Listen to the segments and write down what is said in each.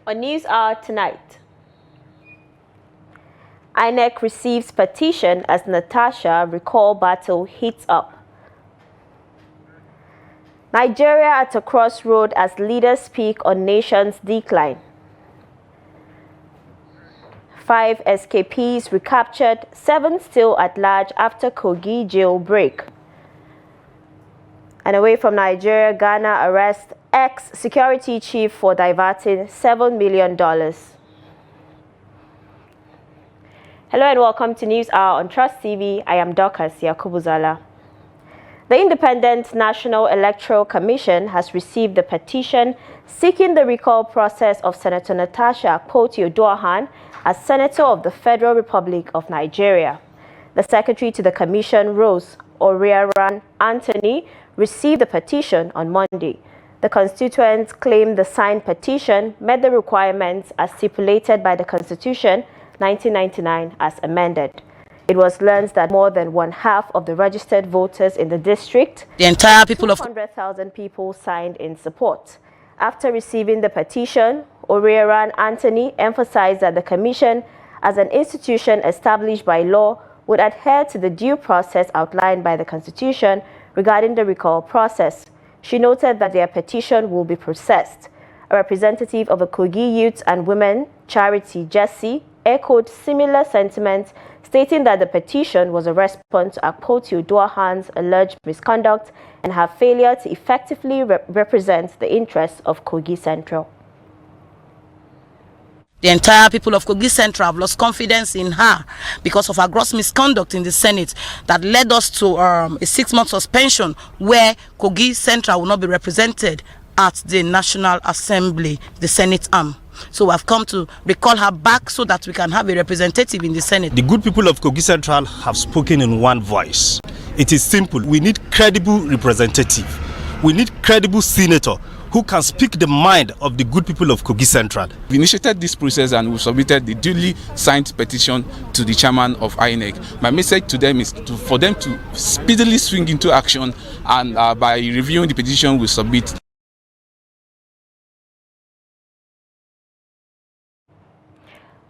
On News Hour tonight, INEC receives petition as Natasha recall battle heats up. Nigeria at a crossroad as leaders speak on nation's decline. 5 escapees recaptured, 7 still at large after Kogi jail break. And away from Nigeria, Ghana arrests ex-security chief for diverting $7 million. Hello and welcome to News Hour on Trust TV. I am Dorcas Yakubuzala. The Independent National Electoral Commission has received a petition seeking the recall process of Senator Natasha Akpoti-Oduahan as Senator of the Federal Republic of Nigeria. The Secretary to the Commission, Rose Oriaran Anthony, received the petition on Monday. The constituents claimed the signed petition met the requirements as stipulated by the Constitution 1999 as amended. It was learned that more than one-half of the registered voters in the district, the entire people of 200,000 people, signed in support. After receiving the petition, Oriaran Anthony emphasized that the Commission, as an institution established by law, would adhere to the due process outlined by the Constitution regarding the recall process. She noted that their petition will be processed. A representative of the Kogi Youth and Women charity, Jesse, echoed similar sentiments, stating that the petition was a response to Akpoti-Oduahan's alleged misconduct and her failure to effectively represent the interests of Kogi Central. The entire people of Kogi Central have lost confidence in her because of her gross misconduct in the Senate that led us to a 6-month suspension where Kogi Central will not be represented at the National Assembly, the Senate arm. So I've come to recall her back so that we can have a representative in the Senate. The good people of Kogi Central have spoken in one voice. It is simple. We need credible representative. We need credible senator who can speak the mind of the good people of Kogi Central. We initiated this process and we submitted the duly signed petition to the chairman of INEC. My message to them is for them to speedily swing into action, and by reviewing the petition we submit.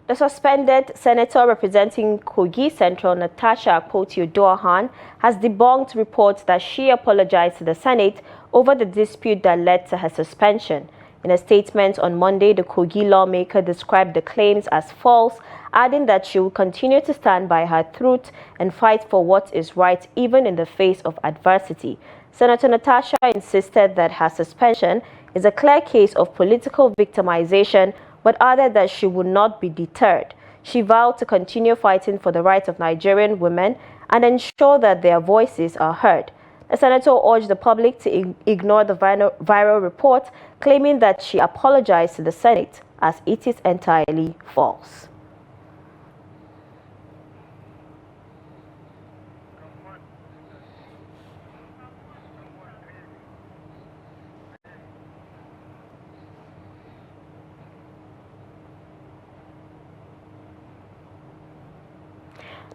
The suspended senator representing Kogi Central, Natasha Akpoti-Oduahan, has debunked reports that she apologized to the Senate over the dispute that led to her suspension. In a statement on Monday, the Kogi lawmaker described the claims as false, adding that she will continue to stand by her truth and fight for what is right even in the face of adversity. Senator Natasha insisted that her suspension is a clear case of political victimization, but added that she would not be deterred. She vowed to continue fighting for the rights of Nigerian women and ensure that their voices are heard. The senator urged the public to ignore the viral report, claiming that she apologized to the Senate, as it is entirely false.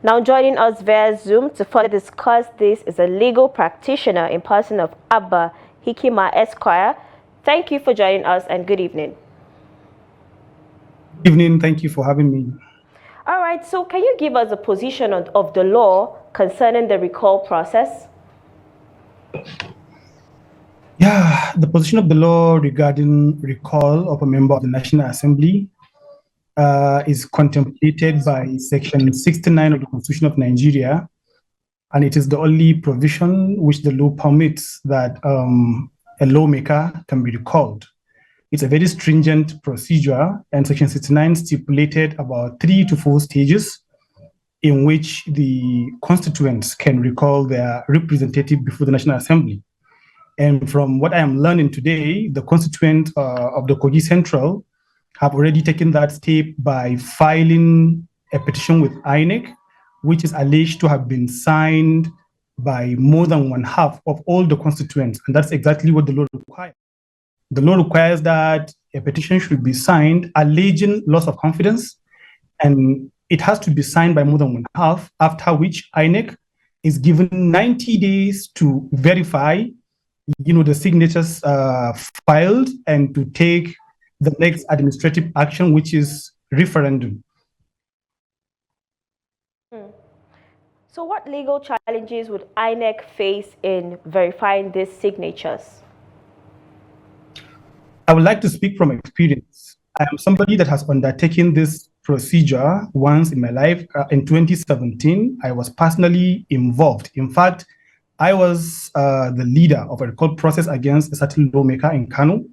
Now joining us via Zoom to further discuss this is a legal practitioner in person of Abba Hikima Esquire. Thank you for joining us and good evening. Good evening. Thank you for having me. All right. So can you give us a position of the law concerning the recall process? Yeah, the position of the law regarding recall of a member of the National Assembly is contemplated by Section 69 of the Constitution of Nigeria, and it is the only provision which the law permits that a lawmaker can be recalled. It's a very stringent procedure, and Section 69 stipulated about 3 to 4 stages in which the constituents can recall their representative before the National Assembly. And from what I am learning today, the constituent of the Kogi Central have already taken that step by filing a petition with INEC, which is alleged to have been signed by more than one-half of all the constituents. And that's exactly what the law requires. The law requires that a petition should be signed alleging loss of confidence, and it has to be signed by more than one-half, after which INEC is given 90 days to verify the signatures filed and to take the next administrative action, which is referendum. So what legal challenges would INEC face in verifying these signatures? I would like to speak from experience. I am somebody that has undertaken this procedure once in my life. In 2017, I was personally involved. In fact, I was the leader of a recall process against a certain lawmaker in Kano,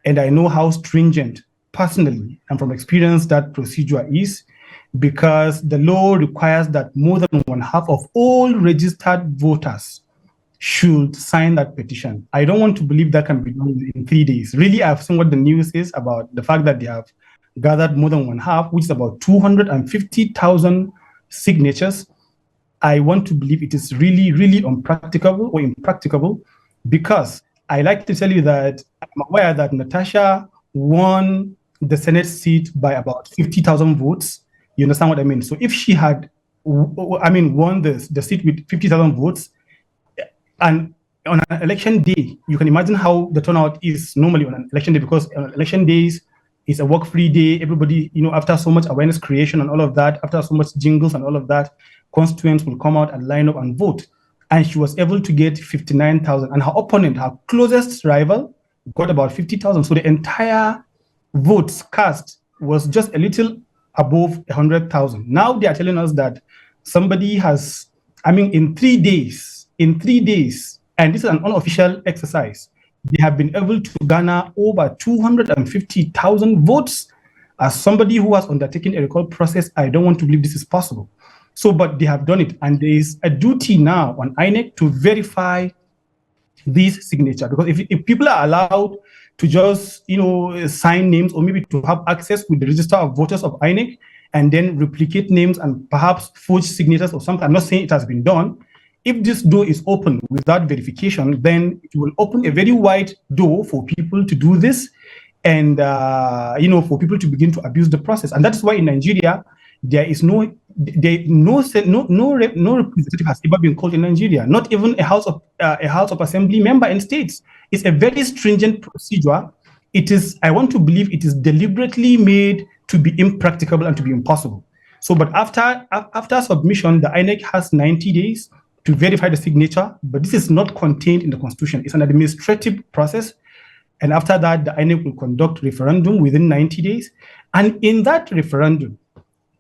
and I know how stringent, personally, and from experience, that procedure is, because the law requires that more than one half of all registered voters should sign that petition. I don't want to believe that can be done in 3 days. Really, I've seen what the news is about the fact that they have gathered more than one half, which is about 250,000 signatures. I want to believe it is really, really unpracticable or impracticable, because I like to tell you that I'm aware that Natasha won the Senate seat by about 50,000 votes. You understand what I mean? So if she had, won the seat with 50,000 votes, and on an election day, you can imagine how the turnout is normally on an election day, because on election days, it's a work-free day. Everybody, after so much awareness creation and all of that, after so much jingles and all of that, constituents will come out and line up and vote. And she was able to get 59,000. And her opponent, her closest rival, got about 50,000. So the entire votes cast was just a little above 100,000. Now they are telling us that somebody has, in 3 days, and this is an unofficial exercise, they have been able to garner over 250,000 votes. As somebody who has undertaken a recall process, I don't want to believe this is possible. So, but they have done it, and there is a duty now on INEC to verify these signatures, because if people are allowed to just, sign names, or maybe to have access with the register of voters of INEC and then replicate names and perhaps forge signatures or something, I'm not saying it has been done. If this door is open without verification, then it will open a very wide door for people to do this, and for people to begin to abuse the process. And that's why in Nigeria there is no representative has ever been called in Nigeria. Not even a House of Assembly member in states. It's a very stringent procedure. It is. I want to believe it is deliberately made to be impracticable and to be impossible. So, but after submission, the INEC has 90 days to verify the signature, but this is not contained in the Constitution. It's an administrative process. And after that, the INEC will conduct referendum within 90 days. And in that referendum,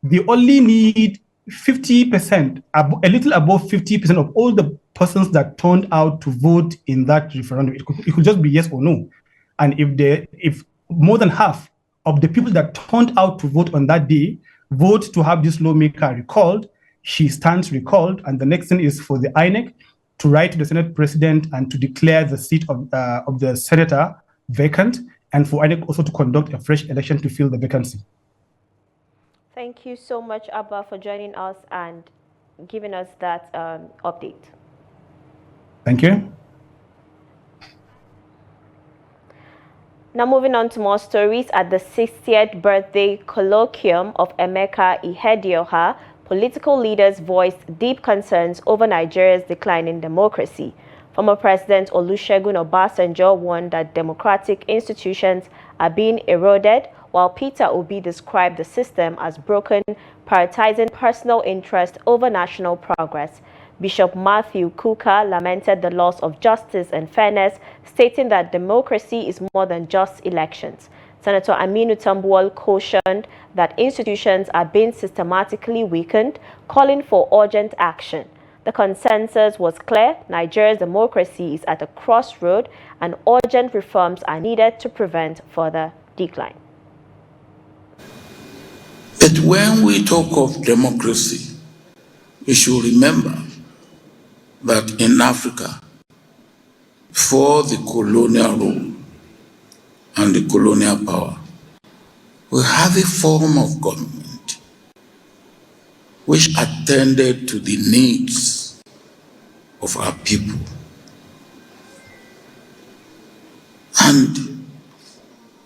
they only need 50%, a little above 50% of all the persons that turned out to vote in that referendum. It could just be yes or no. And if more than half of the people that turned out to vote on that day vote to have this lawmaker recalled, she stands recalled, and the next thing is for the INEC to write to the Senate President and to declare the seat of the senator vacant, and for INEC also to conduct a fresh election to fill the vacancy. Thank you so much, Abba, for joining us and giving us that update. Thank you. Now moving on to more stories. At the 60th birthday colloquium of Emeka Ihedioha, political leaders voiced deep concerns over Nigeria's decline in democracy. Former President Olusegun Obasanjo warned that democratic institutions are being eroded, while Peter Obi described the system as broken, prioritizing personal interest over national progress. Bishop Matthew Kuka lamented the loss of justice and fairness, stating that democracy is more than just elections. Senator Aminu Tambuwal cautioned that institutions are being systematically weakened, calling for urgent action. The consensus was clear: Nigeria's democracy is at a crossroad and urgent reforms are needed to prevent further decline. But when we talk of democracy, we should remember that in Africa, before the colonial rule and the colonial power, we have a form of government which attended to the needs of our people. And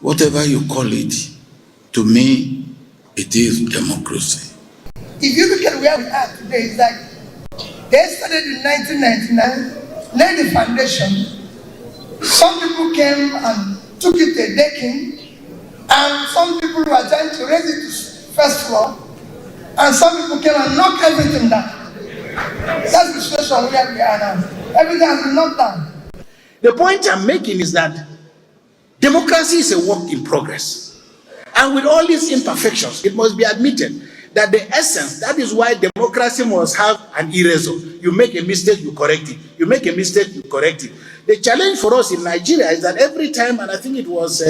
whatever you call it, to me, it is democracy. If you look at where we are today, it's like they started in 1999, laid the foundation. Some people came and took it a decade, And some people were trying to raise it to first floor, and some people came and knocked everything down. That's the situation where we are now. Everything has been knocked down. The point I'm making is that democracy is a work in progress. And with all these imperfections, it must be admitted that the essence, that is why democracy must have an eraser. You make a mistake, you correct it. You make a mistake, you correct it. The challenge for us in Nigeria is that every time, and I think it was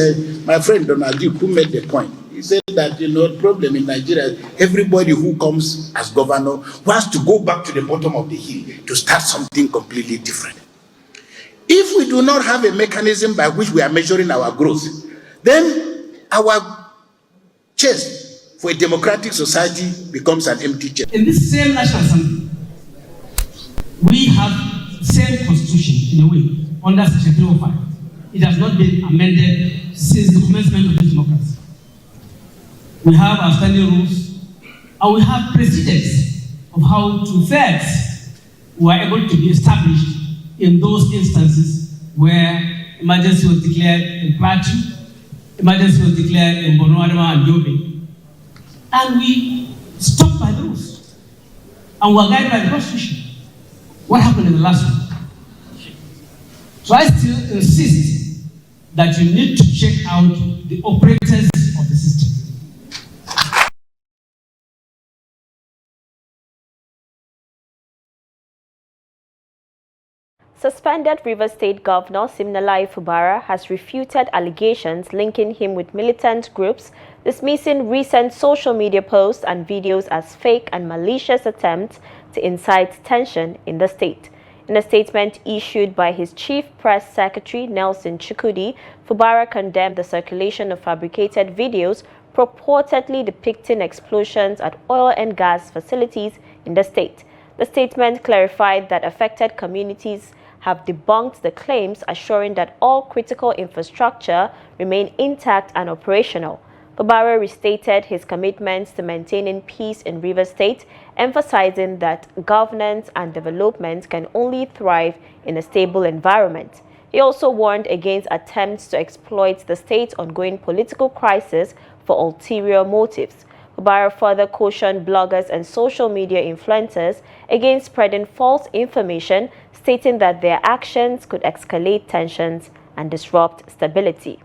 my friend Donald Duke who made the point, he said that, the problem in Nigeria is everybody who comes as governor wants to go back to the bottom of the hill to start something completely different. If we do not have a mechanism by which we are measuring our growth, then our chest for a democratic society becomes an empty chest. In this same National Assembly, we have the same constitution in a way under Section 305. It has not been amended since the commencement of this democracy. We have our standing rules, and we have precedents of how two-thirds were able to be established in those instances where emergency was declared in Plateau, emergency was declared in Borno, Adamawa, and Yobe. And we stuck by the rules. And we were guided by the Constitution. What happened in the last one? So I still insist that you need to check out the operators of the system. Suspended Rivers State Governor Siminalayi Fubara has refuted allegations linking him with militant groups, dismissing recent social media posts and videos as fake and malicious attempts to incite tension in the state. In a statement issued by his chief press secretary, Nelson Chukudi, Fubara condemned the circulation of fabricated videos purportedly depicting explosions at oil and gas facilities in the state. The statement clarified that affected communities have debunked the claims, assuring that all critical infrastructure remain intact and operational. Fubara restated his commitments to maintaining peace in Rivers State, emphasizing that governance and development can only thrive in a stable environment. He also warned against attempts to exploit the state's ongoing political crisis for ulterior motives. Fubara further cautioned bloggers and social media influencers against spreading false information, stating that their actions could escalate tensions and disrupt stability.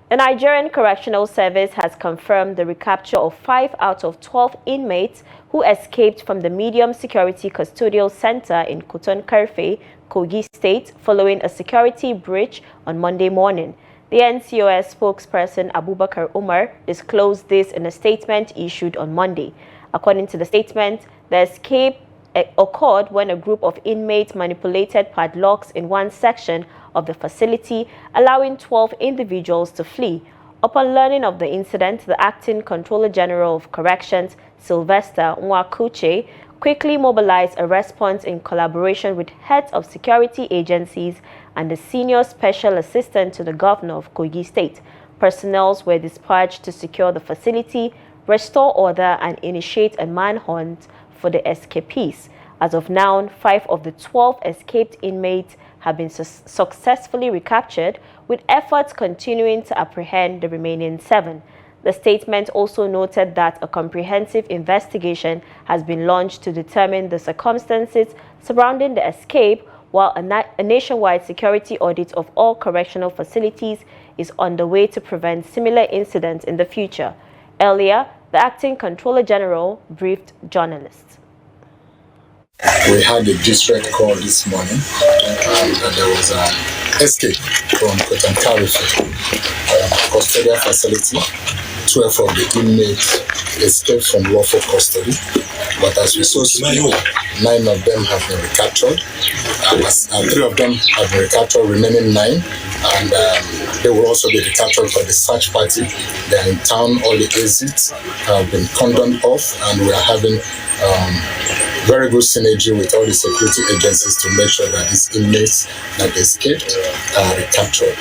The Nigerian Correctional Service has confirmed the recapture of 5 out of 12 inmates who escaped from the Medium Security Custodial Center in Kuton-Karfe, Kogi State, following a security breach on Monday morning. The NCOS spokesperson Abubakar Umar disclosed this in a statement issued on Monday. According to the statement, the escape occurred when a group of inmates manipulated padlocks in one section of the facility, allowing 12 individuals to flee. Upon learning of the incident, the Acting Controller General of Corrections, Sylvester Nwakuche, quickly mobilized a response in collaboration with heads of security agencies and the senior special assistant to the governor of Kogi State. Personnel were dispatched to secure the facility, restore order, and initiate a manhunt for the escapees. As of now, 5 of the 12 escaped inmates have been successfully recaptured, with efforts continuing to apprehend the remaining 7. The statement also noted that a comprehensive investigation has been launched to determine the circumstances surrounding the escape, while a nationwide security audit of all correctional facilities is underway to prevent similar incidents in the future. Earlier, the Acting Controller General briefed journalists. We had a distress call this morning that there was an escape from Kuton-Karfe custodial facility. 12 of the inmates escaped from lawful custody, but as we saw, 9 of them have been recaptured. 3 of them have been recaptured, remaining 9, and they will also be recaptured for the search party. They are in town. All the exits have been cordoned off, and we are having very good synergy with all the security agencies to make sure that these inmates that escaped are recaptured.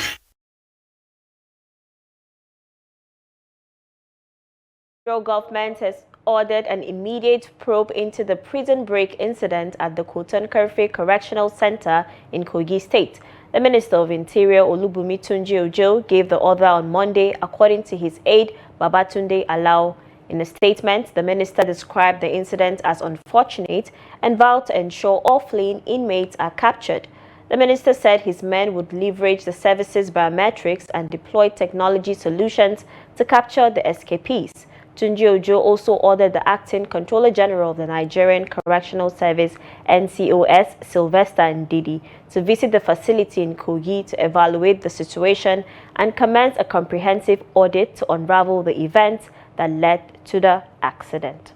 The federal government has ordered an immediate probe into the prison break incident at the Kuton-Karfe Correctional Center in Kogi State. The Minister of Interior, Olubunmi Tunji Ojo, gave the order on Monday, according to his aide, Babatunde Alao. In a statement, the minister described the incident as unfortunate and vowed to ensure all fleeing inmates are captured. The minister said his men would leverage the service's biometrics and deploy technology solutions to capture the escapees. Tunji Ojo also ordered the Acting Controller General of the Nigerian Correctional Service, NCOS, Sylvester Ndidi, to visit the facility in Kogi to evaluate the situation and commence a comprehensive audit to unravel the events that led to the accident.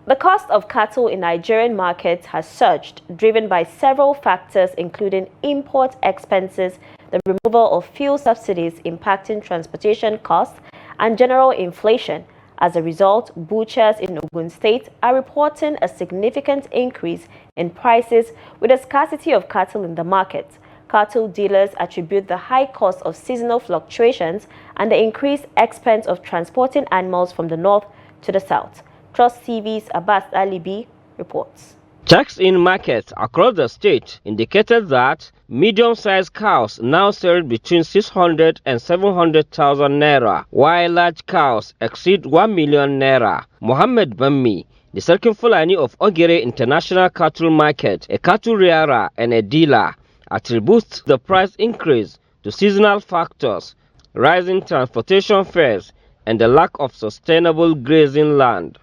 The cost of cattle in Nigerian markets has surged, driven by several factors including import expenses, the removal of fuel subsidies impacting transportation costs, and general inflation. As a result, butchers in Ogun State are reporting a significant increase in prices with a scarcity of cattle in the market. Cattle dealers attribute the high cost of seasonal fluctuations and the increased expense of transporting animals from the north to the south. Trust TV's Abbas Alibi reports. Checks in markets across the state indicated that medium-sized cows now sell between 600 and 700,000 naira, while large cows exceed 1 million naira. Mohammed Bammi, the Sarkin Fulani of Ogere International Cattle Market, a cattle rearer and a dealer, attributes the price increase to seasonal factors, rising transportation fares, and the lack of sustainable grazing land.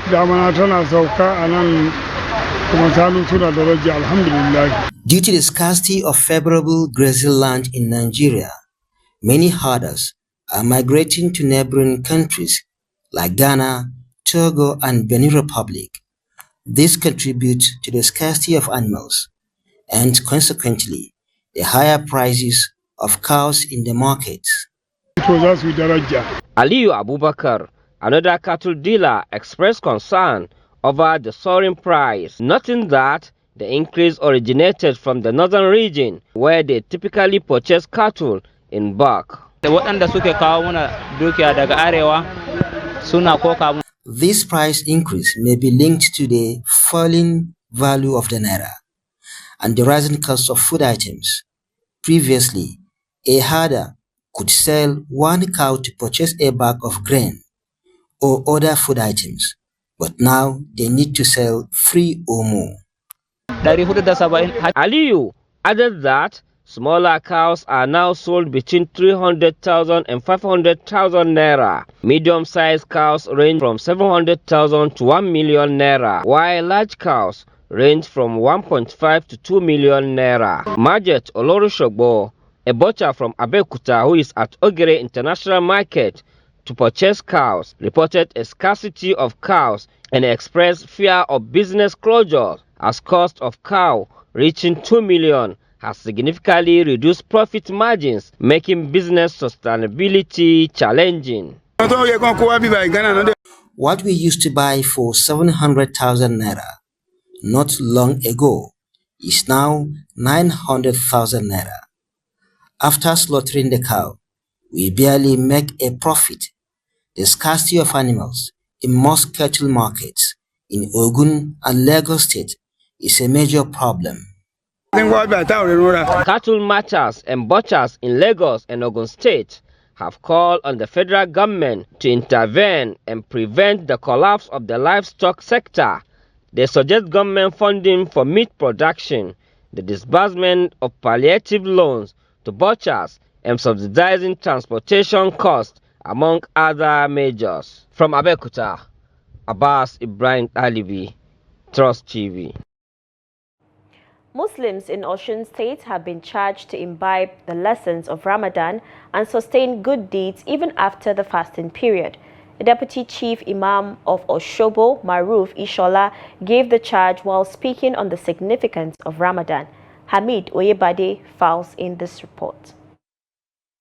Due to the scarcity of favorable grazing land in Nigeria, many herders are migrating to neighboring countries like Ghana, Togo, and Benin Republic. This contributes to the scarcity of animals and consequently the higher prices of cows in the markets. Aliyu Abubakar, another cattle dealer, expressed concern over the soaring price, noting that the increase originated from the northern region, where they typically purchase cattle in bulk. This price increase may be linked to the falling value of the naira and the rising cost of food items. Previously, a herder could sell one cow to purchase a bag of grain or other food items, but now they need to sell 3 or more. Aliyu added that smaller cows are now sold between 300,000 and 500,000 naira. Medium-sized cows range from 700,000 to 1 million naira, while large cows range from 1.5 to 2 million naira. Marget Olorushogbo, a butcher from Abeokuta who is at Ogere International Market to purchase cows, reported a scarcity of cows and expressed fear of business closure as cost of cow reaching 2 million has significantly reduced profit margins, making business sustainability challenging. What we used to buy for 700,000 naira not long ago is now 900,000 naira. After slaughtering the cow, we barely make a profit. The scarcity of animals in most cattle markets in Ogun and Lagos State is a major problem. Cattle marchers and butchers in Lagos and Ogun State have called on the federal government to intervene and prevent the collapse of the livestock sector. They suggest government funding for meat production, the disbursement of palliative loans to butchers, and subsidizing transportation costs, among other measures. From Abeokuta, Abbas Ibrahim Alibi, Trust TV. Muslims in Osun State have been charged to imbibe the lessons of Ramadan and sustain good deeds even after the fasting period. The Deputy Chief Imam of Oshobo, Maruf Ishola, gave the charge while speaking on the significance of Ramadan. Hamid Oyebade files in this report.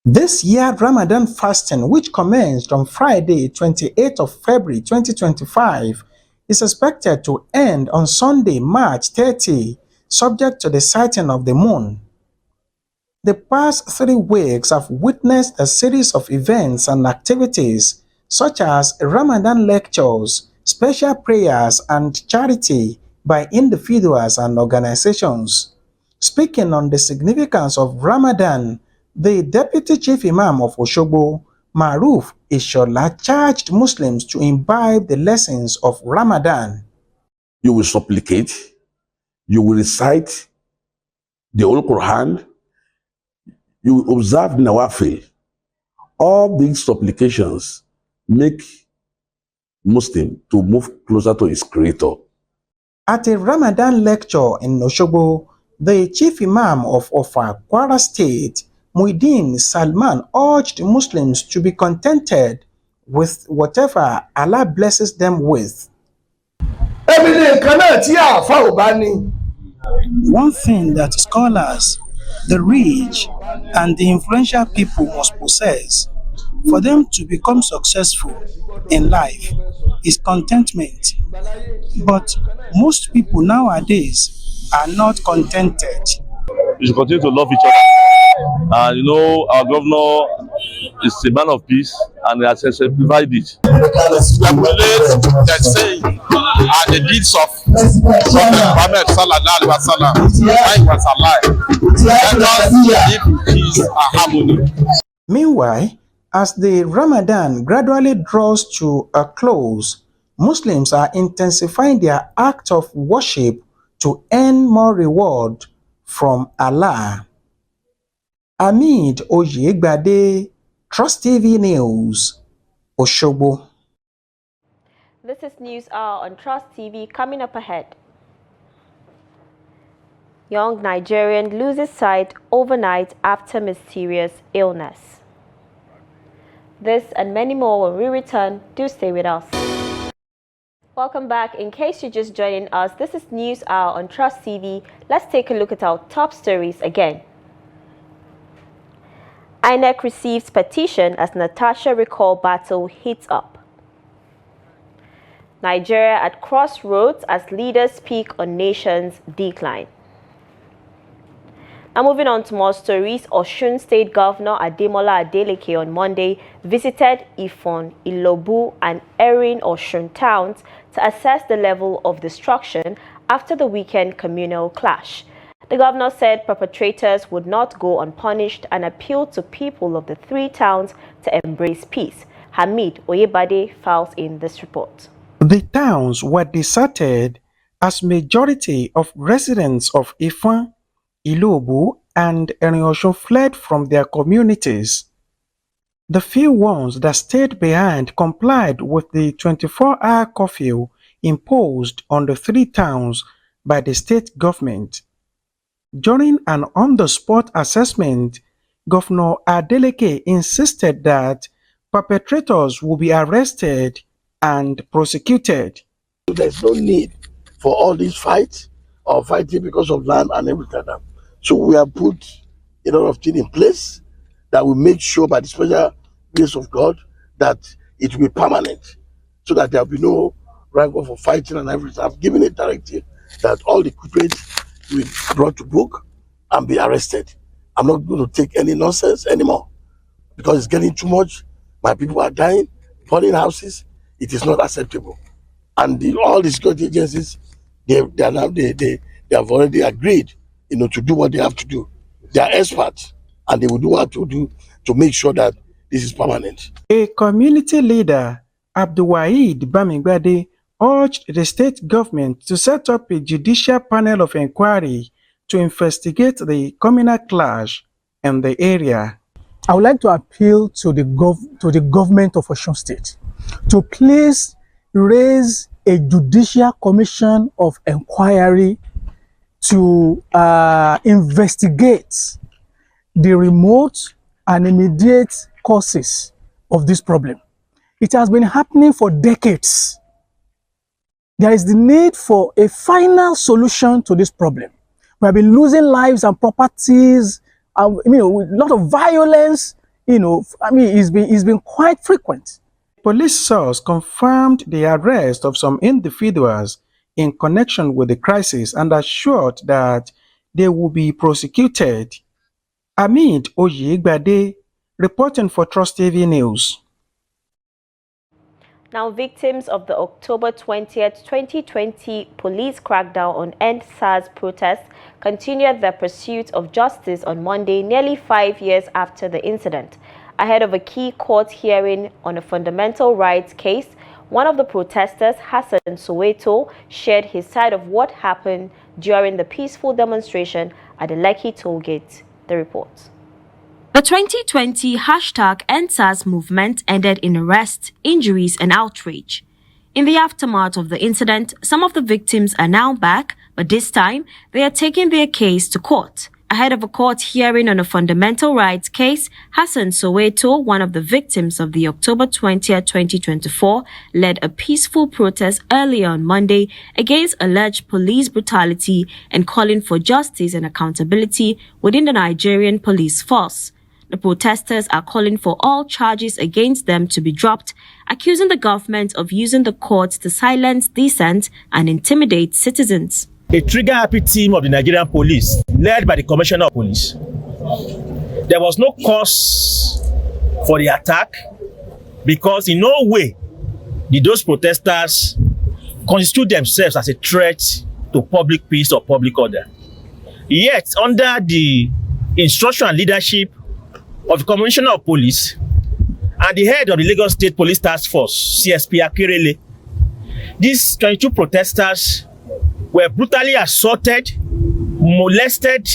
This year Ramadan fasting, which commenced on Friday, 28th of February 2025, is expected to end on Sunday, March 30, subject to the sighting of the moon. The past 3 weeks have witnessed a series of events and activities such as Ramadan lectures, special prayers, and charity by individuals and organizations. Speaking on the significance of Ramadan, the Deputy Chief Imam of Osogbo, Maruf Ishola, charged Muslims to imbibe the lessons of Ramadan. You will supplicate, you will recite the Holy Quran, you will observe Nawafil. All these supplications make Muslim to move closer to his Creator. At a Ramadan lecture in Osogbo, the Chief Imam of Ofa, Kwara State, Muideen Salman, urged Muslims to be contented with whatever Allah blesses them with. One thing that scholars, the rich, and the influential people must possess for them to become successful in life is contentment. But most people nowadays are not contented. We should continue to love each other. And you know, our governor is a man of peace and he has exemplified it. Emulate the saying and the deeds of Prophet Muhammad sallallahu alaihi wasallam when he was alive. Let us live in peace and harmony. Meanwhile, as the Ramadan gradually draws to a close, Muslims are intensifying their act of worship to earn more reward from Allah. Amid Oyegbade, Trust TV News, Osogbo. This is News Hour on Trust TV. Coming up ahead. Young Nigerian loses sight overnight after mysterious illness. This and many more when we return. Do stay with us. Welcome back. In case you're just joining us, this is News Hour on Trust TV. Let's take a look at our top stories again. INEC receives petition as Natasha recall battle heats up. Nigeria at crossroads as leaders speak on nation's decline. Now moving on to more stories, Osun State Governor Ademola Adeleke on Monday visited Ifon, Ilobu and Erin Osun towns to assess the level of destruction after the weekend communal clash. The governor said perpetrators would not go unpunished and appealed to people of the three towns to embrace peace. Hamid Oyebade files in this report. The towns were deserted as majority of residents of Ifon, Ilobu, and Erin-Osun fled from their communities. The few ones that stayed behind complied with the 24-hour curfew imposed on the three towns by the state government. During an on-the-spot assessment, Governor Adeleke insisted that perpetrators will be arrested and prosecuted. There's no need for all these fights or fighting because of land and everything. So we have put a lot of things in place that will make sure by the special grace of God that it will be permanent so that there will be no rancor for fighting and everything. I've given a directive that all the culprits will be brought to book and be arrested. I'm not going to take any nonsense anymore because it's getting too much. My people are dying, burning houses. It is not acceptable. And all the security agencies, they have already agreed, to do what they have to do. They are experts, and they will do what to do to make sure that this is permanent. A community leader, Abdulwahid Bamigbade, urged the state government to set up a judicial panel of inquiry to investigate the communal clash in the area. I would like to appeal to the government of Osun State to please raise a judicial commission of inquiry to investigate the remote and immediate causes of this problem. It has been happening for decades. There is the need for a final solution to this problem. We have been losing lives and properties, with a lot of violence, it's been quite frequent. Police source confirmed the arrest of some individuals in connection with the crisis and assured that they will be prosecuted. Amid Oyegbade, reporting for Trust TV News. Now, victims of the October 20th, 2020 police crackdown on End SARS protests continued their pursuit of justice on Monday, nearly 5 years after the incident. Ahead of a key court hearing on a fundamental rights case, one of the protesters, Hassan Soweto, shared his side of what happened during the peaceful demonstration at the Lekki toll gate. The report. The 2020 #EndSARS movement ended in arrests, injuries and outrage. In the aftermath of the incident, some of the victims are now back, but this time they are taking their case to court. Ahead of a court hearing on a fundamental rights case, Hassan Soweto, one of the victims of the October 20th, 2024, led a peaceful protest earlier on Monday against alleged police brutality and calling for justice and accountability within the Nigerian police force. The protesters are calling for all charges against them to be dropped, accusing the government of using the courts to silence dissent and intimidate citizens. A trigger-happy team of the Nigerian police, led by the Commissioner of Police. There was no cause for the attack because in no way did those protesters constitute themselves as a threat to public peace or public order. Yet, under the instruction and leadership of the Commissioner of Police and the head of the Lagos State Police Task Force, CSP Akirele, these 22 protesters were brutally assaulted, molested,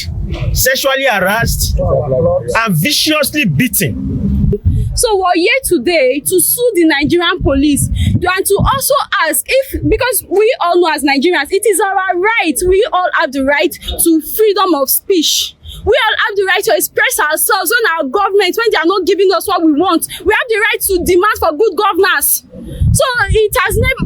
sexually harassed, and viciously beaten. So we're here today to sue the Nigerian police and to also ask if, because we all know as Nigerians, it is our right, we all have the right to freedom of speech. We all have the right to express ourselves when our government, when they are not giving us what we want. We have the right to demand for good governance. So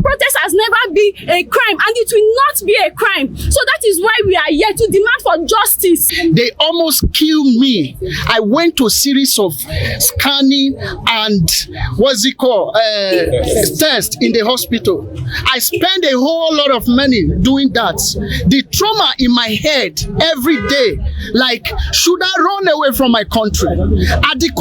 protest has never been a crime and it will not be a crime. So that is why we are here to demand for justice. They almost killed me. I went to a series of scanning and tests in the hospital. I spent a whole lot of money doing that. The trauma in my head every day, like, should I run away from my country? Are the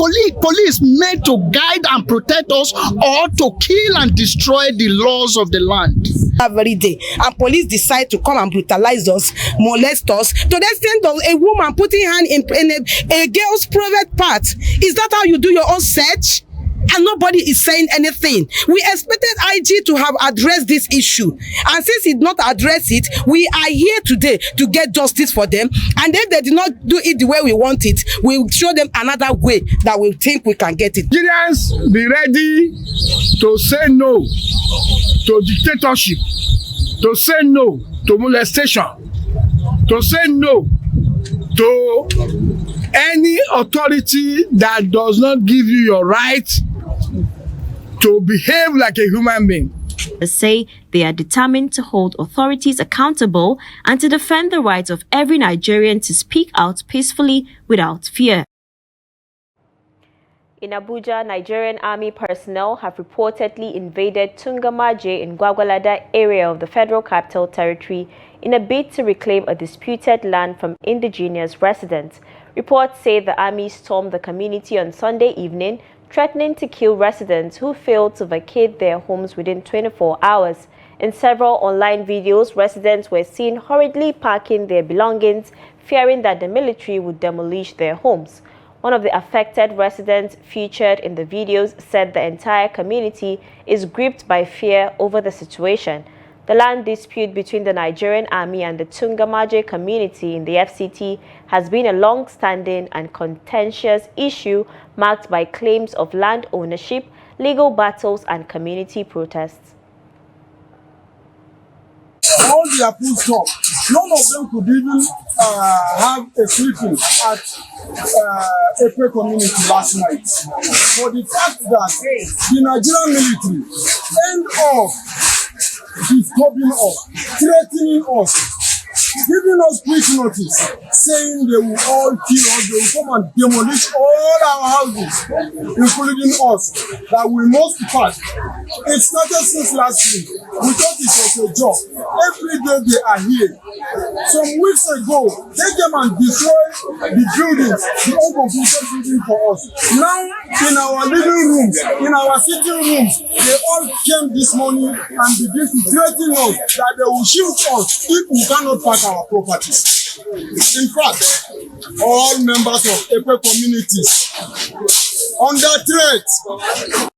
police meant to guide and protect us or to kill and destroy the laws of the land? Every day, and police decide to come and brutalize us, molest us, to the extent of a woman putting hand in a girl's private part. Is that how you do your own search? And nobody is saying anything. We expected IG to have addressed this issue. And since it did not address it, we are here today to get justice for them. And if they did not do it the way we want it, we'll show them another way that we think we can get it. Nigerians be ready to say no to dictatorship, to say no to molestation, to say no to any authority that does not give you your right to behave like a human being. They say they are determined to hold authorities accountable and to defend the rights of every Nigerian to speak out peacefully without fear. In Abuja, Nigerian army personnel have reportedly invaded Tungamaje in Gwagwalada area of the Federal Capital Territory in a bid to reclaim a disputed land from indigenous residents. Reports say the army stormed the community on Sunday evening, threatening to kill residents who failed to vacate their homes within 24 hours. In several online videos, residents were seen hurriedly packing their belongings, fearing that the military would demolish their homes. One of the affected residents featured in the videos said the entire community is gripped by fear over the situation. The land dispute between the Nigerian army and the Tungamaje community in the FCT has been a long-standing and contentious issue marked by claims of land ownership, legal battles and community protests. All their full stop, none of them could even have a sleeping at Epe community last night. For the fact that the Nigerian military end up disturbing us, threatening us, giving us quick notice, saying they will all kill us, they will come and demolish all our houses, including us, that we must depart. It started since last week. We thought it was a job. Every day they are here. Some weeks ago, they came and destroyed the buildings, the uncompleted building for us. Now, in our living rooms, in our sitting rooms, they all came this morning and began to threaten us that they will shoot us if we cannot pack our properties. In fact, all members of Epe communities under threat.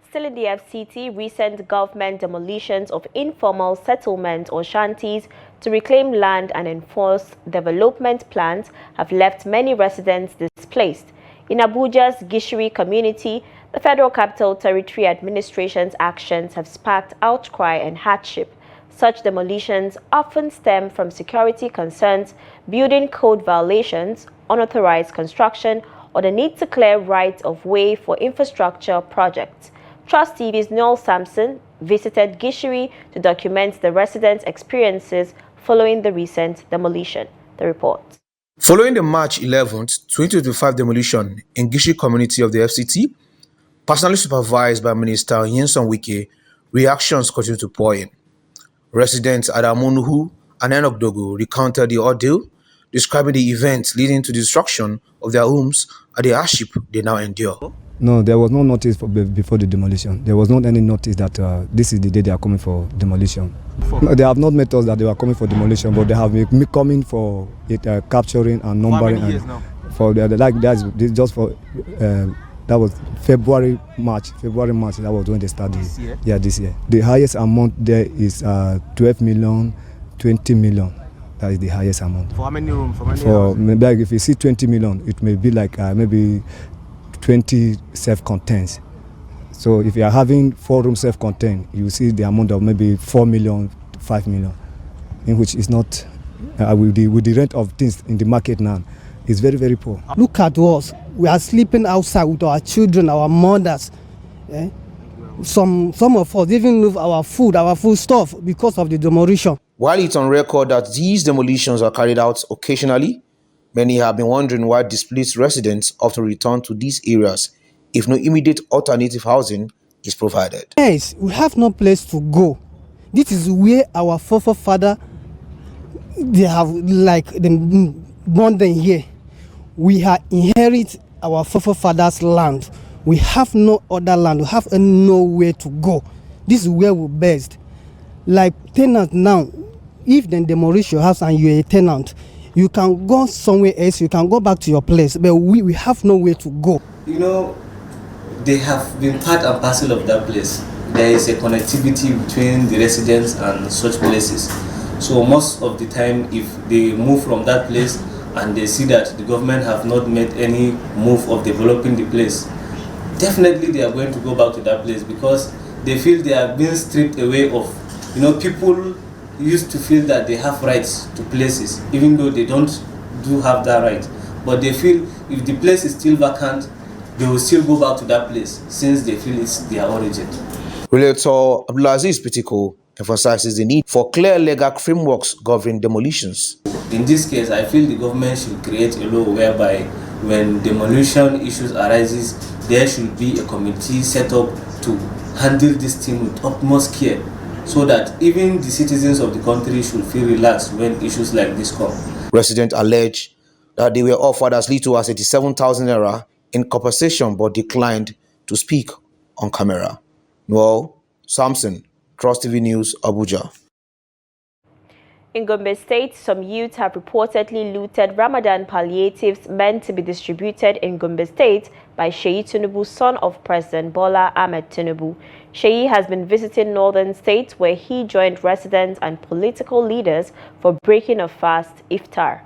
Still in the FCT, recent government demolitions of informal settlements or shanties to reclaim land and enforce development plans have left many residents displaced. In Abuja's Gishiri community, the Federal Capital Territory Administration's actions have sparked outcry and hardship. Such demolitions often stem from security concerns, building code violations, unauthorized construction, or the need to clear rights of way for infrastructure projects. Trust TV's Noel Sampson visited Gishiri to document the residents' experiences following the recent demolition. The report. Following the March 11th, 2025 demolition in Gishiri community of the FCT, personally supervised by Minister Nyesom Wike, reactions continue to pour in. Residents at Amunuhu and Enoch Dogo recounted the ordeal, describing the events leading to the destruction of their homes and the hardship they now endure. No, there was no notice before the demolition. There was not any notice that this is the day they are coming for demolition. No, they have not met us that they were coming for demolition, but they have been coming for it, capturing and numbering. How many years now? For like that's just for that was February, March. That was when they started. This year? Yeah, this year. The highest amount there is 12 million, 20 million. That is the highest amount. For how many rooms? For many for maybe like if you see 20 million, it may be like maybe 20 self-contained. So if you are having 4 rooms self-contained, you see the amount of maybe 4 million, 5 million, in which is not with the rent of things in the market now, it's very, very poor. Look at us. We are sleeping outside with our children, our mothers. Eh? Some of us even lose our food stuff because of the demolition. While it's on record that these demolitions are carried out occasionally, many have been wondering why displaced residents often return to these areas if no immediate alternative housing is provided. Yes, we have no place to go. This is where our forefathers, they have them born them here. We have inherited our forefathers' land. We have no other land. We have nowhere to go. This is where we're based. Like tenants now, if they demolish your house and you're a tenant, you can go somewhere else, you can go back to your place, but we have nowhere to go. You know, they have been part and parcel of that place. There is a connectivity between the residents and such places. So most of the time, if they move from that place and they see that the government have not made any move of developing the place, definitely they are going to go back to that place because they feel they are being stripped away of, people used to feel that they have rights to places, even though they don't have that right. But they feel if the place is still vacant, they will still go back to that place since they feel it's their origin. Relator Abdulaziz Pitiko emphasizes the need for clear legal frameworks governing demolitions. In this case, I feel the government should create a law whereby when demolition issues arises, there should be a committee set up to handle this thing with utmost care, so that even the citizens of the country should feel relaxed when issues like this come. Residents allege that they were offered as little as 87,000 naira in compensation but declined to speak on camera. Noel Sampson, Trust TV News, Abuja. In Gombe State, some youths have reportedly looted Ramadan palliatives meant to be distributed in Gombe State by Sheyi Tinubu, son of President Bola Ahmed Tinubu. Sheyi has been visiting northern states where he joined residents and political leaders for breaking a fast iftar.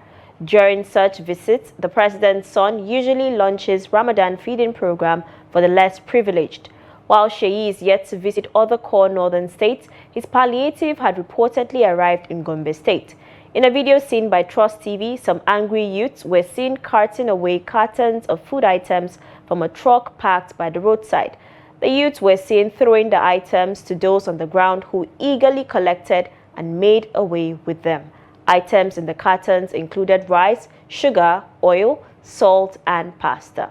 During such visits, the president's son usually launches Ramadan feeding program for the less privileged. While Sheyi is yet to visit other core northern states, his palliative had reportedly arrived in Gombe State. In a video seen by Trust TV, some angry youths were seen carting away cartons of food items from a truck parked by the roadside. The youths were seen throwing the items to those on the ground who eagerly collected and made away with them. Items in the cartons included rice, sugar, oil, salt, and pasta.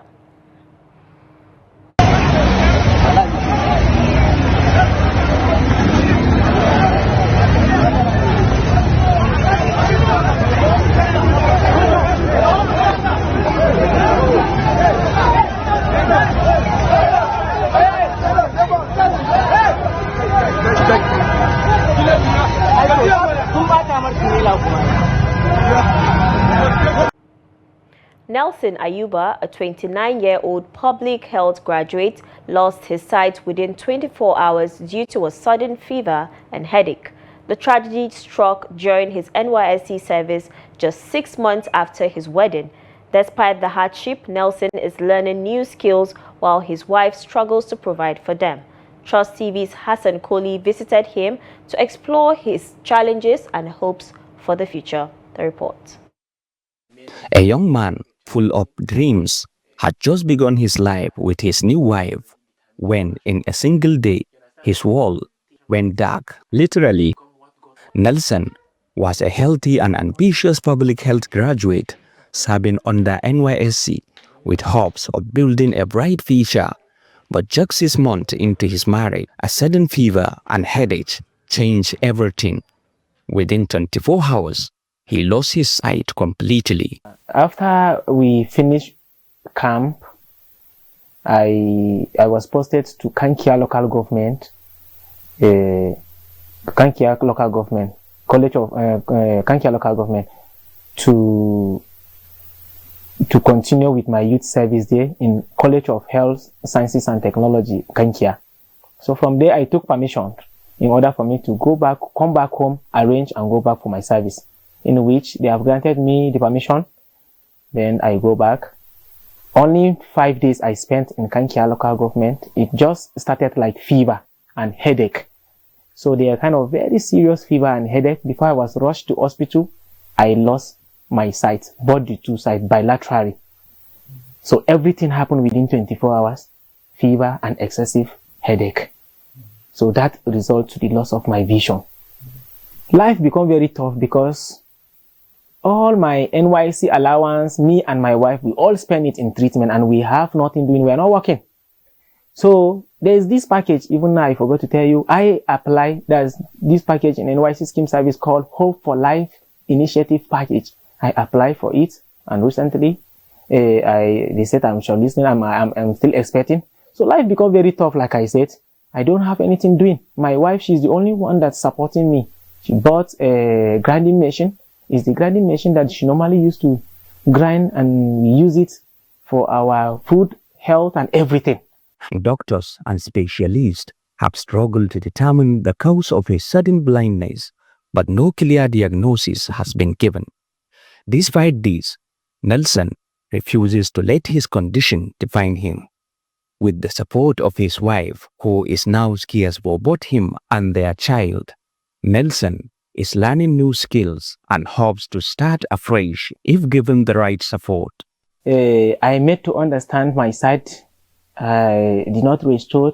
Nelson Ayuba, a 29-year-old public health graduate, lost his sight within 24 hours due to a sudden fever and headache. The tragedy struck during his NYSC service just 6 months after his wedding. Despite the hardship, Nelson is learning new skills while his wife struggles to provide for them. Trust TV's Hassan Kohli visited him to explore his challenges and hopes for the future. The report. A young man full of dreams had just begun his life with his new wife when, in a single day, his world went dark, literally. Nelson was a healthy and ambitious public health graduate serving under NYSC with hopes of building a bright future. But just 6 months into his marriage, a sudden fever and headache changed everything. Within 24 hours, he lost his sight completely. After we finished camp, I was posted to Kankia local government, Kankia local government, College of Kankia local government, to continue with my youth service there in College of Health Sciences and Technology, Kankia. So from there, I took permission in order for me to go back, come back home, arrange and go back for my service, in which they have granted me the permission. Then I go back. Only 5 days I spent in Kankia local government. It just started like fever and headache. So they are kind of very serious fever and headache. Before I was rushed to hospital, I lost my sight, both the two sides, bilaterally. So everything happened within 24 hours, fever and excessive headache. So that resulted to the loss of my vision. Life became very tough because all my NYC allowance, me and my wife, we all spend it in treatment and we have nothing doing. We are not working. So there's this package, even now I forgot to tell you, I applied, there's this package in NYC scheme service called Hope for Life Initiative Package. I applied for it and recently they said I'm shortlisted, I'm still expecting. So life became very tough, like I said. I don't have anything doing. My wife, she's the only one that's supporting me. She bought a grinding machine. It's the grinding machine that she normally used to grind, and we use it for our food, health and everything. Doctors and specialists have struggled to determine the cause of his sudden blindness, but no clear diagnosis has been given. Despite this, Nelson refuses to let his condition define him. With the support of his wife, who is now scarce for both him and their child, Nelson is learning new skills and hopes to start afresh if given the right support. I made to understand my sight. I did not restore.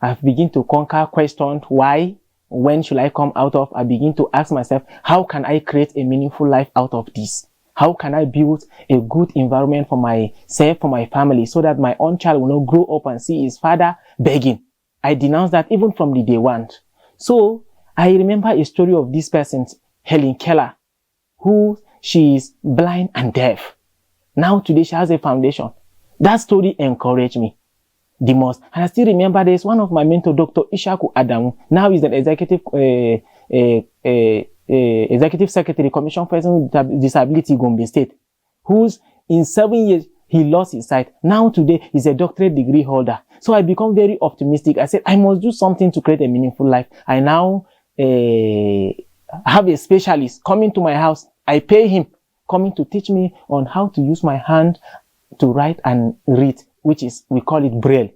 I've begun to conquer questions. Why? When should I come out of? I begin to ask myself, how can I create a meaningful life out of this? How can I build a good environment for myself, for my family, so that my own child will not grow up and see his father begging? I denounce that even from the day one. So I remember a story of this person, Helen Keller, who she is blind and deaf. Now today she has a foundation. That story encouraged me the most. And I still remember there's one of my mentor, Dr. Ishaku Adamu. Now he's an executive secretary, Commission for Persons with Disability, Gombe State, who's in 7 years, he lost his sight. Now today, he's a doctorate degree holder. So I become very optimistic. I said, I must do something to create a meaningful life. I now have a specialist coming to my house. I pay him, coming to teach me on how to use my hand to write and read, which is, we call it Braille.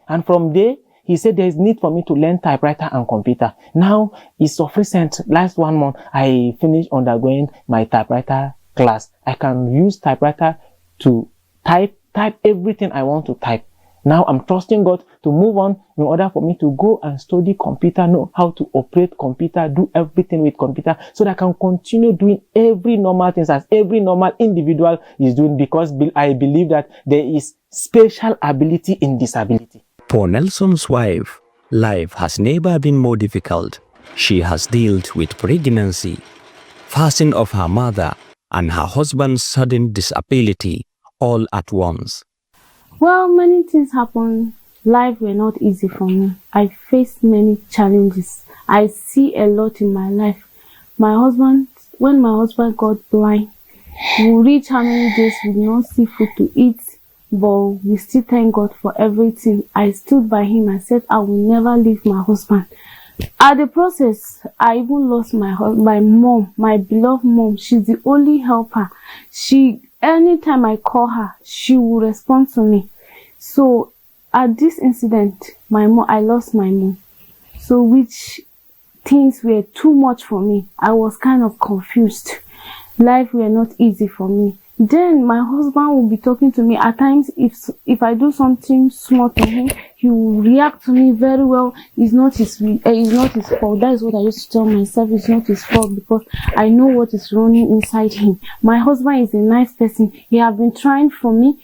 And from there, he said there is need for me to learn typewriter and computer. Now, it's sufficient. Last 1 month, I finished undergoing my typewriter class. I can use typewriter to type everything I want to type. Now I'm trusting God to move on in order for me to go and study computer, know how to operate computer, do everything with computer, so that I can continue doing every normal things as every normal individual is doing, because I believe that there is special ability in disability. For Nelson's wife, life has never been more difficult. She has dealt with pregnancy, passing of her mother, and her husband's sudden disability all at once. Well, many things happened. Life were not easy for me. I faced many challenges. I see a lot in my life. When my husband got blind, we reached how many days we did not see food to eat, but we still thank God for everything. I stood by him. I said I will never leave my husband. At the process, I even lost my mom, my beloved mom. She's the only helper. Anytime I call her, she will respond to me. So at this incident, I lost my mom. So which things were too much for me. I was kind of confused. Life were not easy for me. Then my husband will be talking to me. At times, if I do something small to him, he will react to me very well. It's not his fault. That is what I used to tell myself. It's not his fault, because I know what is running inside him. My husband is a nice person. He has been trying for me.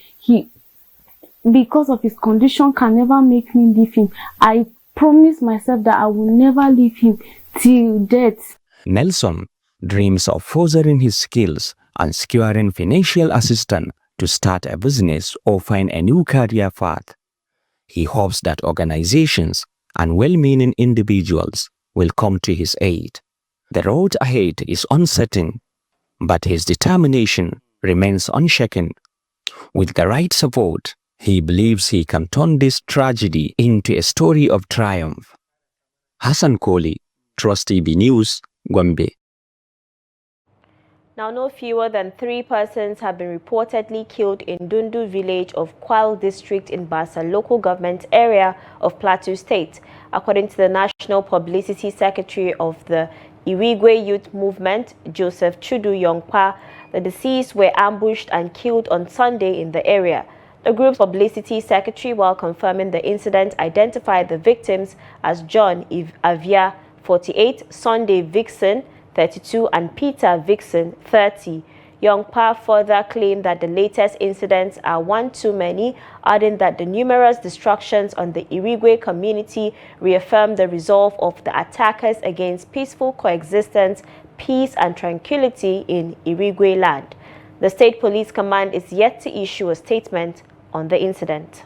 Because of his condition, can never make me leave him. I promise myself that I will never leave him till death. Nelson dreams of furthering his skills and securing financial assistance to start a business or find a new career path. He hopes that organizations and well-meaning individuals will come to his aid. The road ahead is uncertain, but his determination remains unshaken. With the right support, he believes he can turn this tragedy into a story of triumph. Hassan Koli, Trust TV News, Gombe. Now, no fewer than 3 persons have been reportedly killed in Dundu village of Kwal district in Basa local government area of Plateau State. According to the National Publicity Secretary of the Iwigwe Youth Movement, Joseph Chudu Yongpa, the deceased were ambushed and killed on Sunday in the area. The group's publicity secretary, while confirming the incident, identified the victims as John Avia, 48, Sunday Vixen, 32, and Peter Vixen, 30. Yongpa further claimed that the latest incidents are one too many, adding that the numerous destructions on the Irigwe community reaffirm the resolve of the attackers against peaceful coexistence, peace and tranquility in Irigwe land. The State Police Command is yet to issue a statement on the incident.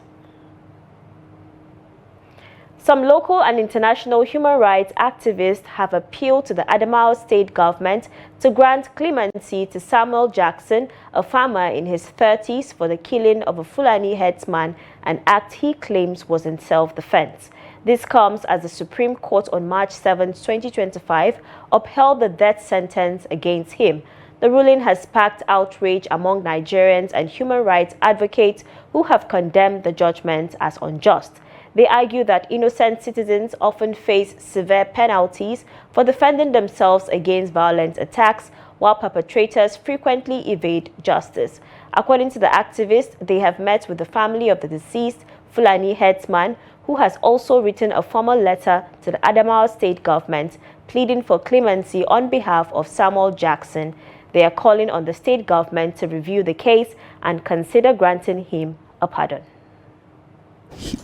Some local and international human rights activists have appealed to the Adamawa state government to grant clemency to Samuel Jackson, a farmer in his 30s, for the killing of a Fulani herdsman, an act he claims was in self-defense. This comes as the Supreme Court on March 7, 2025, upheld the death sentence against him. The ruling has sparked outrage among Nigerians and human rights advocates who have condemned the judgment as unjust. They argue that innocent citizens often face severe penalties for defending themselves against violent attacks, while perpetrators frequently evade justice. According to the activists, they have met with the family of the deceased Fulani herdsman, who has also written a formal letter to the Adamawa state government pleading for clemency on behalf of Samuel Jackson. They are calling on the state government to review the case and consider granting him a pardon.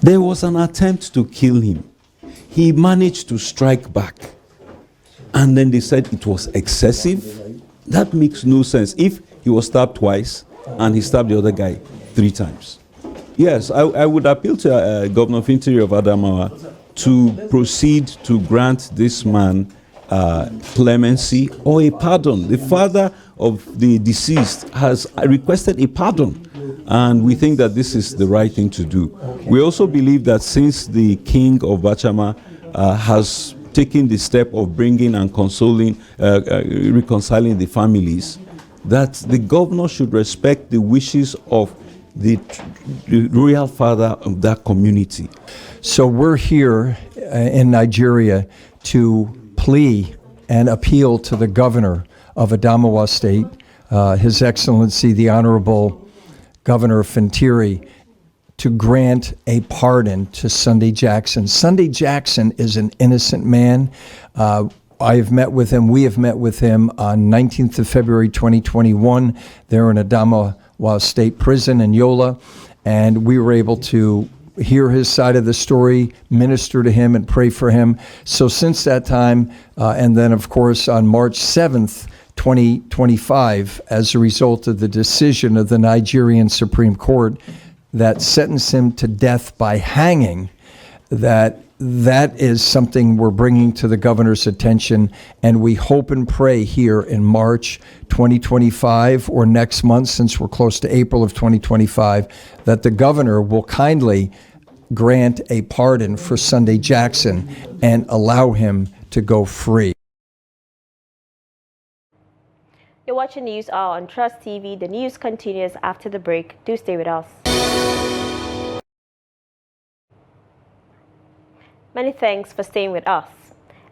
There was an attempt to kill him. He managed to strike back. And then they said it was excessive. That makes no sense. If he was stabbed twice and he stabbed the other guy 3 times. Yes, I would appeal to Governor of Interior of Adamawa to proceed to grant this man clemency or a pardon. The father of the deceased has requested a pardon, and we think that this is the right thing to do. We also believe that since the king of Bachama has taken the step of bringing and consoling, reconciling the families, that the governor should respect the wishes of the royal father of that community. So we're here in Nigeria to plea and appeal to the governor of Adamawa State, His Excellency the Honorable Governor Fintiri, to grant a pardon to Sunday Jackson. Sunday Jackson is an innocent man. I've met with him. We have met with him on 19th of February 2021 there in Adamawa State Prison in Yola, and we were able to hear his side of the story, minister to him, and pray for him. So since that time, and then of course on March 7th, 2025, as a result of the decision of the Nigerian Supreme Court that sentenced him to death by hanging, that is something we're bringing to the governor's attention, and we hope and pray here in March 2025 or next month, since we're close to April of 2025, that the governor will kindly grant a pardon for Sunday Jackson and allow him to go free. You're watching News Hour on Trust TV. The news continues after the break. Do stay with us. Many thanks for staying with us.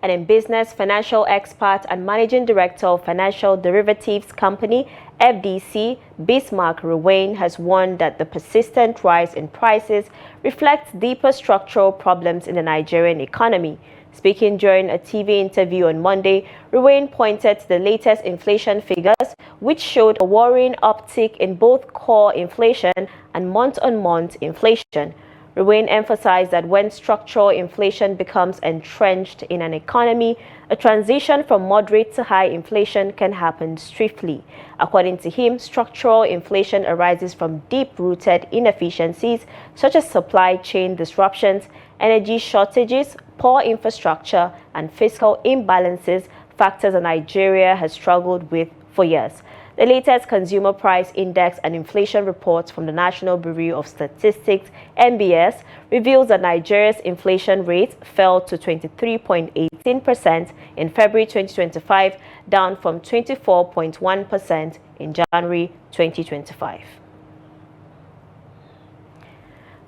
And in business, financial expert and managing director of financial derivatives company FDC, Bismarck Ruwane, has warned that the persistent rise in prices reflects deeper structural problems in the Nigerian economy. Speaking during a TV interview on Monday, Ruwane pointed to the latest inflation figures, which showed a worrying uptick in both core inflation and month-on-month inflation. Ruwane emphasized that when structural inflation becomes entrenched in an economy, a transition from moderate to high inflation can happen swiftly. According to him, structural inflation arises from deep-rooted inefficiencies such as supply chain disruptions, energy shortages, poor infrastructure, and fiscal imbalances, factors that Nigeria has struggled with for years. The latest Consumer Price Index and inflation report from the National Bureau of Statistics, NBS, reveals that Nigeria's inflation rate fell to 23.18% in February 2025, down from 24.1% in January 2025.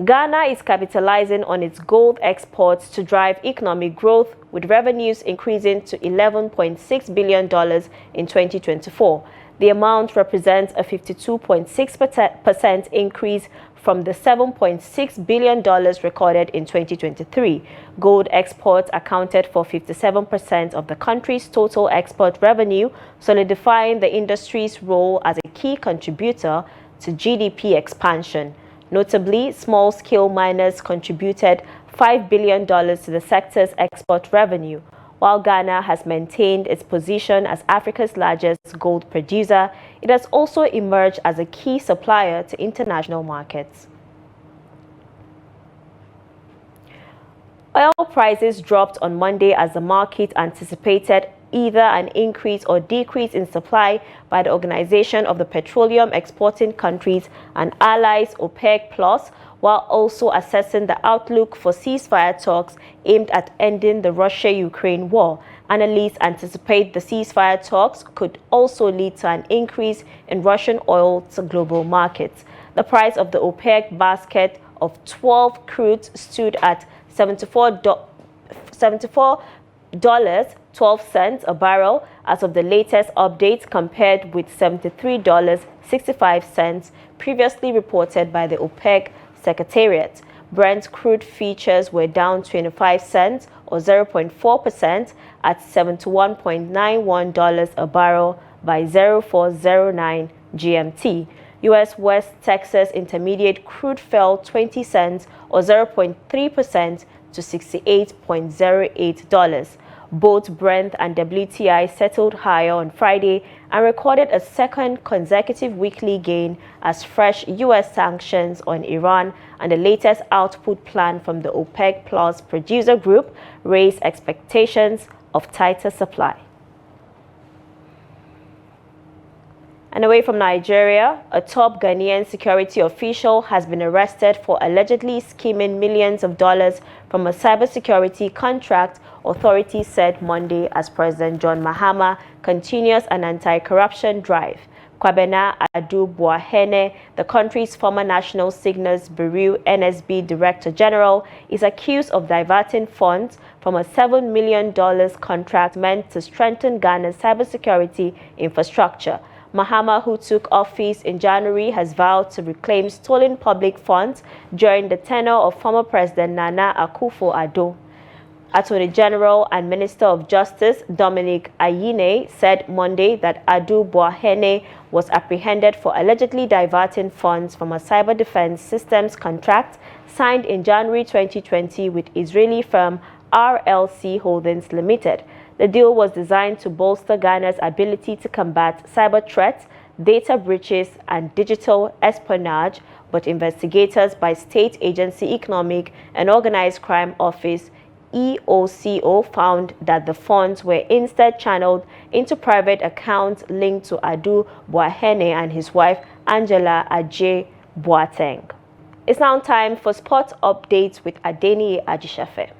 Ghana is capitalizing on its gold exports to drive economic growth, with revenues increasing to $11.6 billion in 2024. The amount represents a 52.6% increase from the $7.6 billion recorded in 2023. Gold exports accounted for 57% of the country's total export revenue, solidifying the industry's role as a key contributor to GDP expansion. Notably, small-scale miners contributed $5 billion to the sector's export revenue. While Ghana has maintained its position as Africa's largest gold producer, it has also emerged as a key supplier to international markets. Oil prices dropped on Monday as the market anticipated either an increase or decrease in supply by the Organization of the Petroleum Exporting Countries and allies OPEC+, while also assessing the outlook for ceasefire talks aimed at ending the Russia-Ukraine war. Analysts anticipate the ceasefire talks could also lead to an increase in Russian oil to global markets. The price of the OPEC basket of 12 crudes stood at $74.12 a barrel as of the latest update, compared with $73.65 previously reported by the OPEC Secretariat. Brent crude futures were down 25 cents or 0.4% at $71.91 a barrel by 0409 GMT. U.S. West Texas Intermediate crude fell 20 cents or 0.3% to $68.08. Both Brent and WTI settled higher on Friday and recorded a second consecutive weekly gain as fresh U.S. sanctions on Iran and the latest output plan from the OPEC Plus producer group raised expectations of tighter supply. And away from Nigeria, a top Ghanaian security official has been arrested for allegedly skimming millions of dollars from a cybersecurity contract, authorities said Monday, as President John Mahama continues an anti-corruption drive. Kwabena Adu-Buahene, the country's former National Signals Bureau (NSB) Director General, is accused of diverting funds from a $7 million contract meant to strengthen Ghana's cybersecurity infrastructure. Mahama, who took office in January, has vowed to reclaim stolen public funds during the tenure of former President Nana Akufo-Addo. Attorney General and Minister of Justice Dominic Ayine said Monday that Adu Boahene was apprehended for allegedly diverting funds from a cyber defense systems contract signed in January 2020 with Israeli firm RLC Holdings Limited. The deal was designed to bolster Ghana's ability to combat cyber threats, data breaches, and digital espionage, but investigators by State Agency Economic and Organized Crime Office EOCO found that the funds were instead channeled into private accounts linked to Adu Boahene and his wife Angela Ajay Boateng. It's now time for sports updates with Adeni Ajishafe.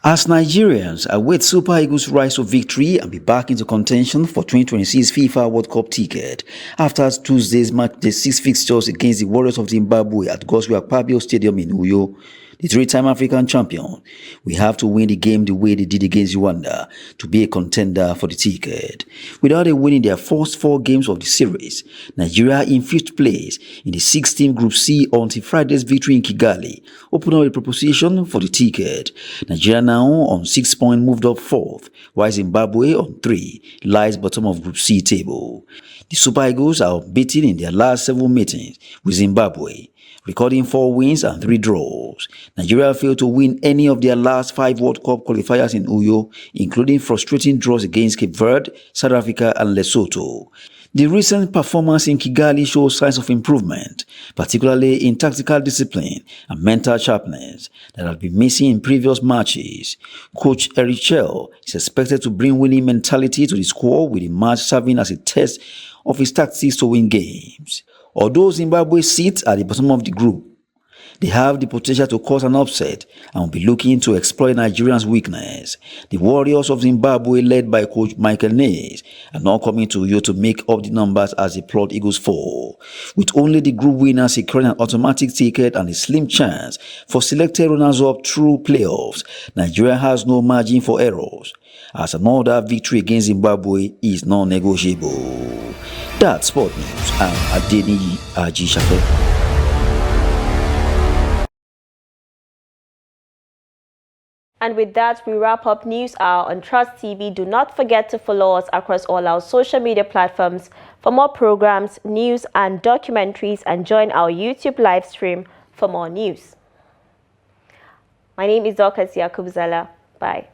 As Nigerians await Super Eagles' rise to victory and be back into contention for 2026 FIFA World Cup ticket after Tuesday's match the 6 fixtures against the Warriors of Zimbabwe at Godswill Akpabio Stadium in Uyo, the three-time African champion, we have to win the game the way they did against Rwanda to be a contender for the ticket. Without a win in their first 4 games of the series, Nigeria in 5th place in the 6-team Group C until Friday's victory in Kigali opened up a proposition for the ticket. Nigeria now on 6 points moved up 4th, while Zimbabwe on 3 lies bottom of Group C table. The Super Eagles are unbeaten in their last 7 meetings with Zimbabwe, recording 4 wins and 3 draws. Nigeria failed to win any of their last 5 World Cup qualifiers in Uyo, including frustrating draws against Cape Verde, South Africa and Lesotho. The recent performance in Kigali shows signs of improvement, particularly in tactical discipline and mental sharpness that have been missing in previous matches. Coach Eric Chell is expected to bring winning mentality to the squad, with the match serving as a test of his tactics to win games. Although Zimbabwe sits at the bottom of the group, they have the potential to cause an upset and will be looking to exploit Nigerians' weakness. The Warriors of Zimbabwe, led by Coach Michael Nays, are now coming to you to make up the numbers as they plot Eagles fall. With only the group winner securing an automatic ticket and a slim chance for selected runners-up through playoffs, Nigeria has no margin for errors, as another victory against Zimbabwe is non-negotiable. That's Sport News. I'm Adeni Ajishafe. And with that, we wrap up News Hour on Trust TV. Do not forget to follow us across all our social media platforms for more programs, news, and documentaries, and join our YouTube live stream for more news. My name is Dorcas Yakubzala. Bye.